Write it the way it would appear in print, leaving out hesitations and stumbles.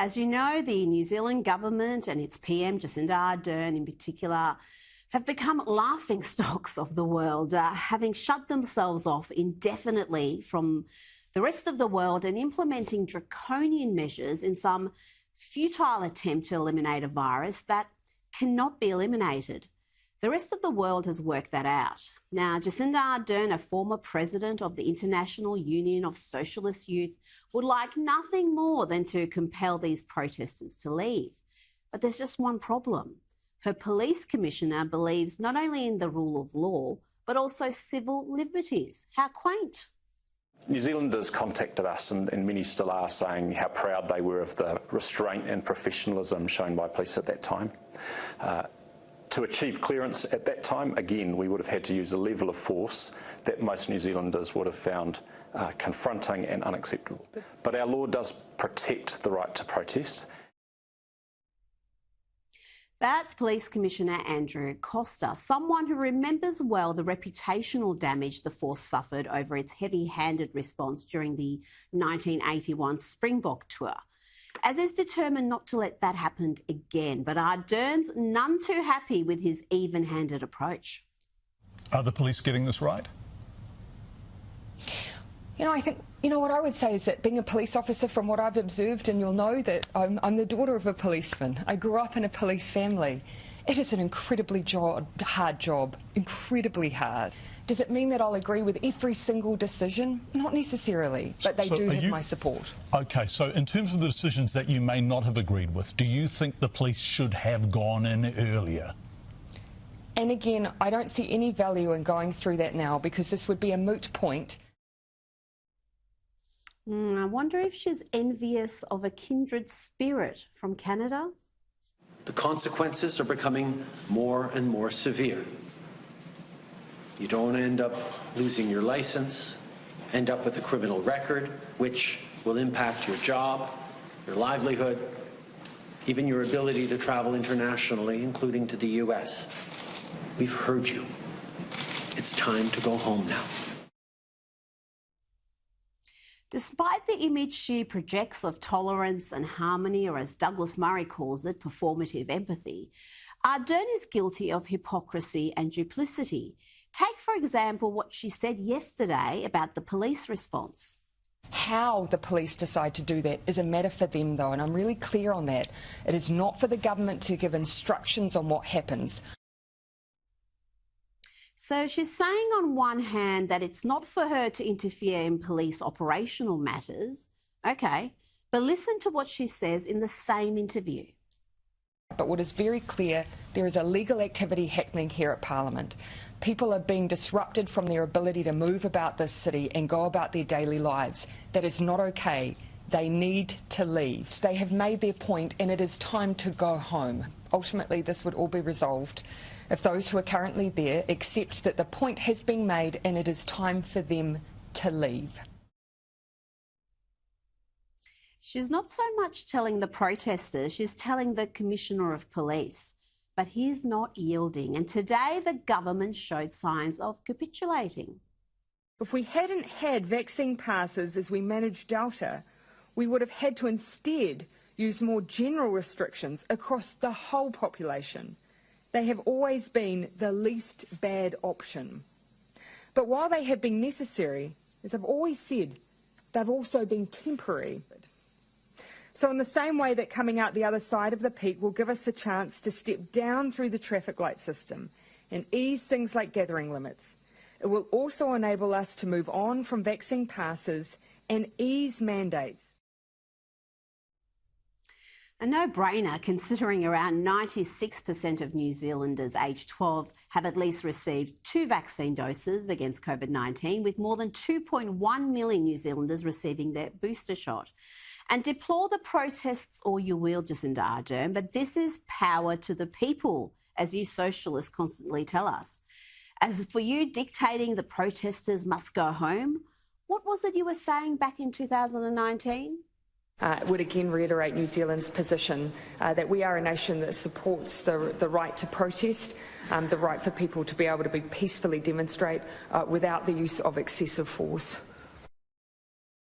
As you know, the New Zealand government and its PM, Jacinda Ardern in particular, have become laughing stocks of the world, having shut themselves off indefinitely from the rest of the world and implementing draconian measures in some futile attempt to eliminate a virus that cannot be eliminated. The rest of the world has worked that out. Now, Jacinda Ardern, a former president of the International Union of Socialist Youth, would like nothing more than to compel these protesters to leave. But there's just one problem. Her police commissioner believes not only in the rule of law, but also civil liberties. How quaint. New Zealanders contacted us, and many still are, saying how proud they were of the restraint and professionalism shown by police at that time. To achieve clearance at that time, again, we would have had to use a level of force that most New Zealanders would have found confronting and unacceptable. But our law does protect the right to protest. That's Police Commissioner Andrew Costa, someone who remembers well the reputational damage the force suffered over its heavy-handed response during the 1981 Springbok tour, as is determined not to let that happen again. But Ardern's none too happy with his even-handed approach. Are the police getting this right? I think, what I would say is that being a police officer, from what I've observed, and you'll know that I'm the daughter of a policeman. I grew up in a police family. It is an incredibly hard job, incredibly hard. Does it mean that I'll agree with every single decision? Not necessarily, but they do have my support. OK, so in terms of the decisions that you may not have agreed with, do you think the police should have gone in earlier? And again, I don't see any value in going through that now, because this would be a moot point. I wonder if she's envious of a kindred spirit from Canada. The consequences are becoming more and more severe. You don't end up losing your license, end up with a criminal record, which will impact your job, your livelihood, even your ability to travel internationally, including to the US. We've heard you. It's time to go home now. Despite the image she projects of tolerance and harmony, or as Douglas Murray calls it, performative empathy, Ardern is guilty of hypocrisy and duplicity. Take, for example, what she said yesterday about the police response. How the police decide to do that is a matter for them, though, and I'm really clear on that. It is not for the government to give instructions on what happens. So she's saying on one hand that it's not for her to interfere in police operational matters. OK, but listen to what she says in the same interview. But what is very clear, there is illegal activity happening here at Parliament. People are being disrupted from their ability to move about this city and go about their daily lives. That is not OK. They need to leave. They have made their point, and it is time to go home. Ultimately, this would all be resolved if those who are currently there accept that the point has been made and it is time for them to leave. She's not so much telling the protesters, she's telling the Commissioner of Police. But he's not yielding, and today the government showed signs of capitulating. If we hadn't had vaccine passes as we managed Delta, we would have had to instead use more general restrictions across the whole population. They have always been the least bad option. But while they have been necessary, as I've always said, they've also been temporary. So in the same way that coming out the other side of the peak will give us the chance to step down through the traffic light system and ease things like gathering limits, it will also enable us to move on from vaccine passes and ease mandates. A no-brainer, considering around 96% of New Zealanders aged 12 have at least received 2 vaccine doses against COVID-19, with more than 2.1 million New Zealanders receiving their booster shot. And deplore the protests all you will, Jacinda Ardern, but this is power to the people, as you socialists constantly tell us. As for you dictating the protesters must go home, what was it you were saying back in 2019? Would again reiterate New Zealand's position that we are a nation that supports the right to protest, the right for people to be able to peacefully demonstrate without the use of excessive force.